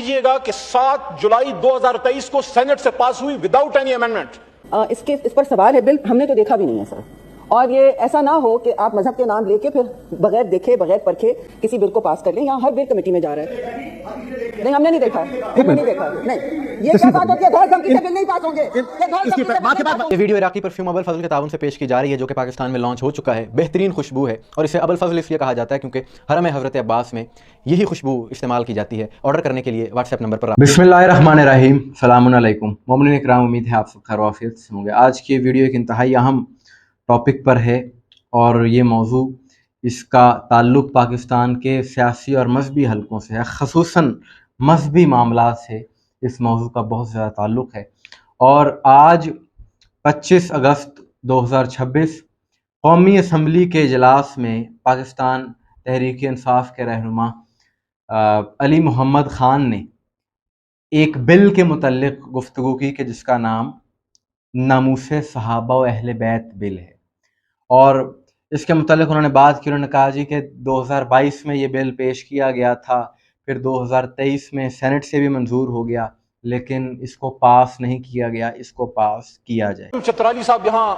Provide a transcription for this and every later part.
कीजिएगा कि 7 जुलाई 2023 को सेनेट से पास हुई विदाउट एनी अमेंडमेंट। इस पर सवाल है, बिल हमने तो देखा भी नहीं है सर। और ये ऐसा ना हो कि आप मजहब के नाम लेके फिर बगैर देखे बगैर परखे किसी बिल को पास कर लें। यहाँ हर बिल कमेटी में जा रहा है। नहीं, हमने नहीं देखा, हमने नहीं देखा। नहीं, ये क्या बात होती है? धौल धमकी से बिल नहीं पास होंगे। ये वीडियो इराकी परफ्यूम अबुल फजल के ताउन से पेश की जा रही है, जो कि पाकिस्तान में लॉन्च हो चुका है। बेहतरीन खुशबू है और इसे अबुल फजल इसलिए कहा जाता है क्योंकि हरम हज़रत अब्बास में यही खुशबू इस्तेमाल की जाती है। ऑर्डर करने के लिए व्हाट्सएप नंबर पर बिस्मिल्लाहिर्रहमानिर्रहीम, सलामुन अलैकुम मोमिनीन इकराम, उम्मीद है आप सब खैर आफियत से होंगे। आज की वीडियो एक इंतहाई अहम टॉपिक पर है और ये मौजू इसका ताल्लुक़ पाकिस्तान के सियासी और मजहबी हलकों से है, ख़ुसूसन मजहबी मामलात से इस मौजू का बहुत ज़्यादा ताल्लुक़ है। और आज 25 अगस्त 2026 कौमी असम्बली के इजलास में पाकिस्तान तहरीक इंसाफ के रहनुमा अली मोहम्मद ख़ान ने एक बिल के मुतल्लिक़ गुफ्तगू की कि जिसका नाम नामूसे सहाबा व अहले बैत बिल है। और इसके मुतल्लिक़ उन्होंने बात की। उन्होंने कहा जी कि 2022 में ये बिल पेश किया गया था, फिर 2023 में सेनेट से भी मंजूर हो गया, लेकिन इसको पास नहीं किया गया, इसको पास किया जाए। चतराली साहब यहाँ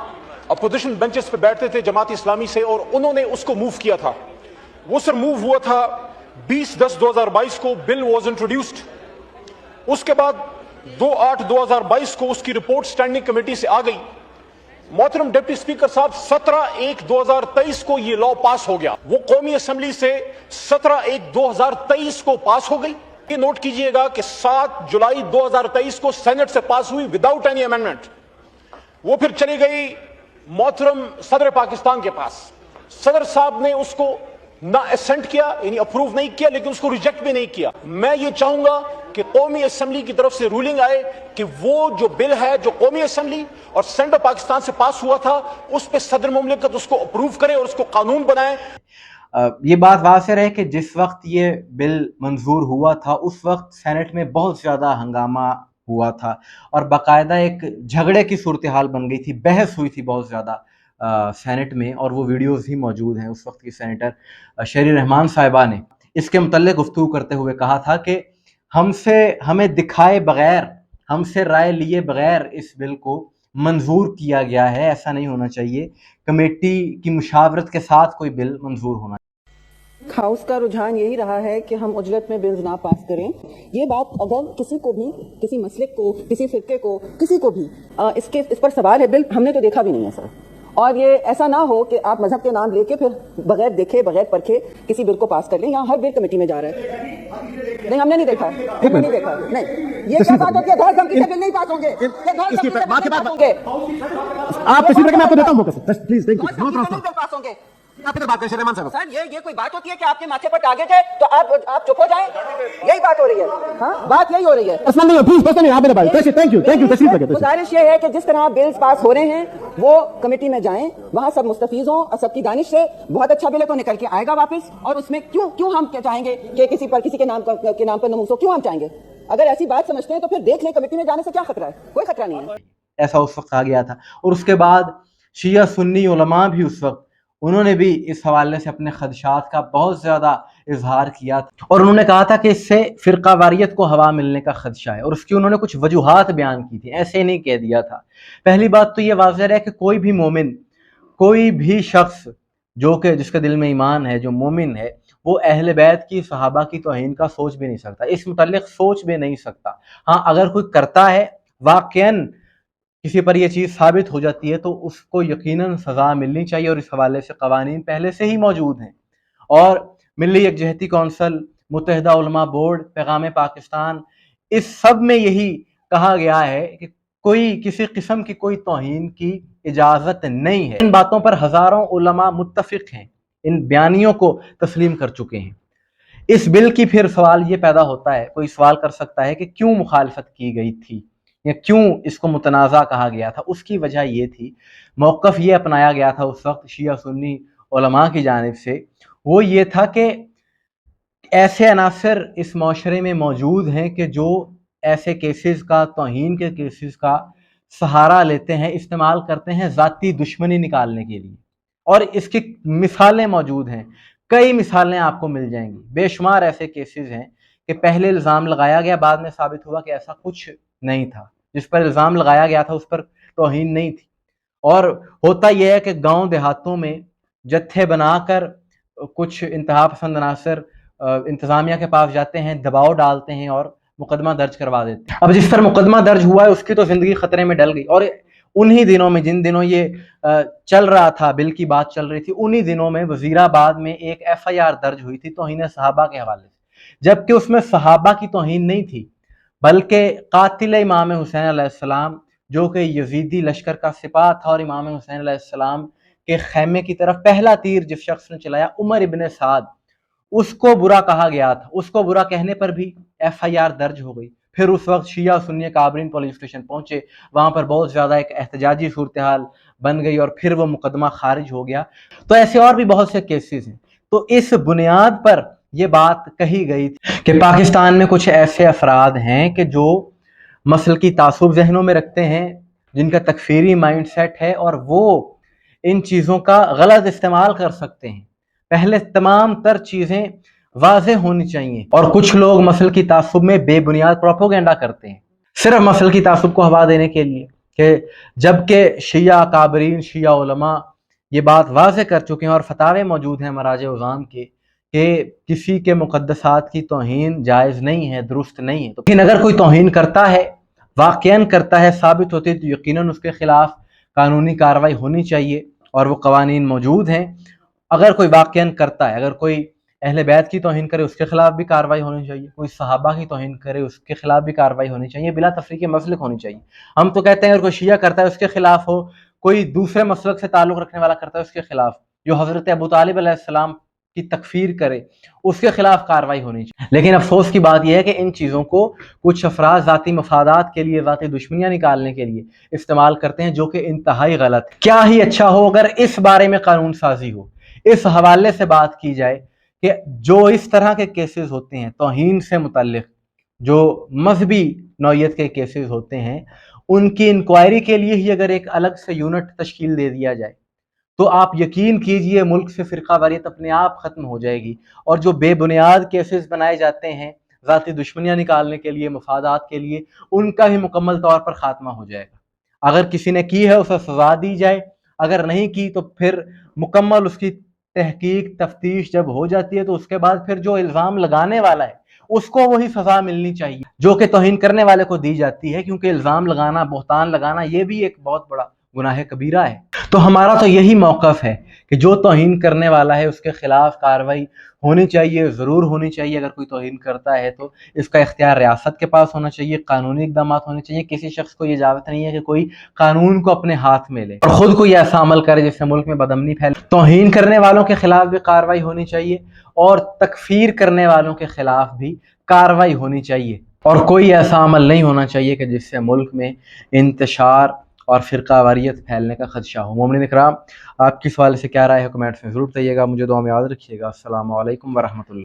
अपोजिशन बेंचेस पे बैठते थे जमात इस्लामी से, और उन्होंने उसको मूव किया था। वो सर मूव हुआ था 20/10/2022 को, बिल वॉज इंट्रोड्यूस्ड। उसके बाद 2/8/2022 को उसकी रिपोर्ट स्टैंडिंग कमेटी से आ गई। मोहतरम डिप्टी स्पीकर साहब 17/1/2023 को ये लॉ पास हो गया। वो कौमी असेंबली से 17/1/2023 को पास हो गई। ये नोट कीजिएगा कि 7 जुलाई 2023 को सेनेट से पास हुई विदाउट एनी अमेंडमेंट। वो फिर चली गई मोहतरम सदर पाकिस्तान के पास। सदर साहब ने उसको ना असेंट किया, यानी अप्रूव नहीं किया, लेकिन उसको रिजेक्ट भी नहीं किया। मैं ये चाहूंगा कि कौमी असेंबली की तरफ से रूलिंग आए कि वो जो बिल है जो कौमी असेंबली और सेंट्रल पाकिस्तान से पास हुआ था, उस पर सदर मुमलिकत उसको अप्रूव करे और उसको कानून बनाए। ये बात वाज़ेह है कि जिस वक्त ये बिल मंजूर हुआ था उस वक्त सेनेट में बहुत ज़्यादा हंगामा हुआ था और बाकायदा एक झगड़े की सूरत हाल बन गई थी, बहस हुई थी बहुत ज़्यादा सेनेट में, और वो वीडियोज़ भी मौजूद हैं। उस वक्त की सेनेटर शहरी रहमान साहिबा ने इसके मुतल्लिक़ गुफ्तगू करते हुए कहा था कि हमें दिखाए बगैर, हमसे राय लिए बगैर इस बिल को मंजूर किया गया है। ऐसा नहीं होना चाहिए, कमेटी की मुशावरत के साथ कोई बिल मंजूर होना। हाउस का रुझान यही रहा है कि हम उजरत में बिल्स ना पास करें। ये बात अगर किसी को भी, किसी मसलक को, किसी फिरके को, किसी को भी इस पर सवाल है, बिल हमने तो देखा भी नहीं है सर। और ये ऐसा ना हो कि आप मजहब के नाम लेके फिर बगैर देखे बगैर परखे किसी बिल को पास कर लें। यहाँ हर बिल कमेटी में जा रहा है। नहीं, हमने नहीं देखा, हमने नहीं देखा। नहीं, ये क्या बात होती है? धौल धमकी से बिल नहीं पास होंगे। आप किसी तरह मैं आपको देता हूं प्लीज, थैंक यू। पास होंगे आप इधर बात करें रहमान साहब। सर, ये कोई बात होती है कि आपके माथे पर टारगेट है तो आप चुप हो जाएं? यही बात हो रही है। हाँ, बात यही हो रही है। पर्सनल नहीं हो, प्लीज पर्सनल नहीं। आप इधर बात, थैंक यू तशरीफ रखिए। गुजारिश ये है कि जिस तरह बिल्स पास हो रहे हैं वो कमेटी में जाएं, वहां सब मुस्तफीज हों और सबकी दानिश से बहुत अच्छा बिल तो निकल के आएगा वापस। और उसमें क्यों हम क्या चाहेंगे कि किसी के नाम पर नमूस हो? क्यों हम चाहेंगे? अगर ऐसी बात समझते हैं तो फिर देख लें, कमेटी में जाने से क्या खतरा है? कोई खतरा नहीं है। ऐसा उस वक्त आ गया था। और उसके बाद शिया सुन्नी उलमा भी उस वक्त उन्होंने भी इस हवाले से अपने खदशात का बहुत ज़्यादा इजहार किया था और उन्होंने कहा था कि इससे फ़िरका वारियत को हवा मिलने का खदशा है। और उसकी उन्होंने कुछ वजूहात बयान की थी, ऐसे नहीं कह दिया था। पहली बात तो ये वाज़ेह है कि कोई भी मोमिन, कोई भी शख्स जो कि जिसके दिल में ईमान है, जो मोमिन है, वो अहले बैत की, सहाबा की तौहीन का सोच भी नहीं सकता, इस मुतल्लिक़ सोच भी नहीं सकता। हाँ, अगर कोई करता है, वाक़ईन किसी पर यह चीज़ साबित हो जाती है, तो उसको यकीनन सज़ा मिलनी चाहिए। और इस हवाले से कवानीन पहले से ही मौजूद हैं। और मिली यकजहती कौंसल, मुत्तहिदा उलमा बोर्ड, पैगाम पाकिस्तान, इस सब में यही कहा गया है कि कोई किसी किस्म की कोई तौहीन की इजाज़त नहीं है। इन बातों पर हज़ारों उलमा मुत्तफ़िक हैं, इन बयानियों को तस्लीम कर चुके हैं। इस बिल की फिर सवाल ये पैदा होता है, कोई सवाल कर सकता है कि क्यों मुखालफत की गई थी या क्यों इसको मुतनाज़ा कहा गया था। उसकी वजह ये थी, मौक़िफ़ ये अपनाया गया था उस वक्त शिया सुन्नी उलमा की जानिब से, वो ये था कि ऐसे अनासर इस माशरे में मौजूद हैं कि जो ऐसे केसेस का, तौहीन के केसेस का सहारा लेते हैं, इस्तेमाल करते हैं ज़ाती दुश्मनी निकालने के लिए। और इसकी मिसालें मौजूद हैं, कई मिसालें आपको मिल जाएंगी। बेशुमार ऐसे केसेस हैं کہ پہلے الزام لگایا گیا، بعد میں ثابت ہوا کہ ایسا کچھ نہیں تھا، جس پر الزام لگایا گیا تھا اس پر توہین نہیں تھی۔ اور ہوتا یہ ہے کہ گاؤں دیہاتوں میں جتھے بنا کر کچھ انتہا پسند عناصر انتظامیہ کے پاس جاتے ہیں، دباؤ ڈالتے ہیں اور مقدمہ درج کروا دیتے ہیں۔ اب جس پر مقدمہ درج ہوا ہے اس کی تو زندگی خطرے میں ڈل گئی، اور انہی دنوں میں، جن دنوں یہ چل رہا تھا، بل کی بات چل رہی تھی، انہی دنوں میں وزیرآباد میں ایک FIR درج ہوئی تھی توہین صحابہ کے حوالے سے، جبکہ اس میں صحابہ کی توہین نہیں تھی، بلکہ قاتل امام حسین علیہ السلام جو کہ یزیدی لشکر کا سپاہ تھا اور امام حسین علیہ السلام کے خیمے کی طرف پہلا تیر جس شخص نے چلایا، عمر ابن سعد، اس کو برا کہا گیا تھا۔ اس کو برا کہنے پر بھی FIR درج ہو گئی۔ پھر اس وقت شیعہ سنی کابرین پولیس اسٹیشن پہنچے، وہاں پر بہت زیادہ ایک احتجاجی صورتحال بن گئی اور پھر وہ مقدمہ خارج ہو گیا۔ تو ایسے اور بھی بہت سے کیسز ہیں۔ تو اس بنیاد پر یہ بات کہی گئی تھی کہ پاکستان میں کچھ ایسے افراد ہیں کہ جو مسلکی تعصب ذہنوں میں رکھتے ہیں، جن کا تکفیری مائنڈ سیٹ ہے، اور وہ ان چیزوں کا غلط استعمال کر سکتے ہیں۔ پہلے تمام تر چیزیں واضح ہونی چاہیے، اور کچھ لوگ مسلکی تعصب میں بے بنیاد پروپیگنڈا کرتے ہیں صرف مسلکی تعصب کو ہوا دینے کے لیے، کہ جبکہ شیعہ اکابرین، شیعہ علماء یہ بات واضح کر چکے ہیں اور فتاوے موجود ہیں مراجع عظام کے کہ کسی کے مقدسات کی توہین جائز نہیں ہے، درست نہیں ہے۔ لیکن اگر کوئی توہین کرتا ہے، واقعاً کرتا ہے، ثابت ہوتی ہے، تو یقیناً اس کے خلاف قانونی کارروائی ہونی چاہیے، اور وہ قوانین موجود ہیں۔ اگر کوئی واقعاً کرتا ہے، اگر کوئی اہل بیت کی توہین کرے اس کے خلاف بھی کارروائی ہونی چاہیے، کوئی صحابہ کی توہین کرے اس کے خلاف بھی کارروائی ہونی چاہیے، بلا تفریق مسلک ہونی چاہیے۔ ہم تو کہتے ہیں اگر کوئی شیعہ کرتا ہے اس کے خلاف ہو، کوئی دوسرے مسلک سے تعلق رکھنے والا کرتا ہے اس کے خلاف، جو حضرت ابو طالب علیہ السلام کی تکفیر کرے اس کے خلاف کارروائی ہونی چاہیے۔ لیکن افسوس کی بات یہ ہے کہ ان چیزوں کو کچھ افراد ذاتی مفادات کے لیے، ذاتی دشمنیاں نکالنے کے لیے استعمال کرتے ہیں، جو کہ انتہائی غلط ہے۔ کیا ہی اچھا ہو اگر اس بارے میں قانون سازی ہو، اس حوالے سے بات کی جائے کہ جو اس طرح کے کیسز ہوتے ہیں توہین سے متعلق، جو مذہبی نوعیت کے کیسز ہوتے ہیں، ان کی انکوائری کے لیے ہی اگر ایک الگ سے یونٹ تشکیل دے دیا جائے تو آپ یقین کیجئے ملک سے فرقہ واریت اپنے آپ ختم ہو جائے گی، اور جو بے بنیاد کیسز بنائے جاتے ہیں ذاتی دشمنیاں نکالنے کے لیے، مفادات کے لیے، ان کا بھی مکمل طور پر خاتمہ ہو جائے گا۔ اگر کسی نے کی ہے اسے سزا دی جائے، اگر نہیں کی تو پھر مکمل اس کی تحقیق تفتیش جب ہو جاتی ہے تو اس کے بعد پھر جو الزام لگانے والا ہے اس کو وہی سزا ملنی چاہیے جو کہ توہین کرنے والے کو دی جاتی ہے، کیونکہ الزام لگانا، بہتان لگانا یہ بھی ایک بہت بڑا گناہ کبیرہ ہے۔ تو ہمارا تو یہی موقف ہے کہ جو توہین کرنے والا ہے اس کے خلاف کارروائی ہونی چاہیے، ضرور ہونی چاہیے۔ اگر کوئی توہین کرتا ہے تو اس کا اختیار ریاست کے پاس ہونا چاہیے، قانونی اقدامات ہونے چاہیے۔ کسی شخص کو یہ اجازت نہیں ہے کہ کوئی قانون کو اپنے ہاتھ میں لے اور خود کو یہ ایسا عمل کرے جس سے ملک میں بدامنی پھیلے۔ توہین کرنے والوں کے خلاف بھی کارروائی ہونی چاہیے، اور تکفیر کرنے والوں کے خلاف بھی کارروائی ہونی چاہیے، اور کوئی ایسا عمل نہیں ہونا چاہیے کہ جس سے ملک میں انتشار اور فرقہ واریت پھیلنے کا خدشہ ہو۔ مومنین اکرام، آپ کی سوال سے کیا رائے ہے کمنٹس میں ضرور بتائیے گا۔ مجھے دعا میں یاد رکھیے گا۔ السلام علیکم ورحمۃ اللہ۔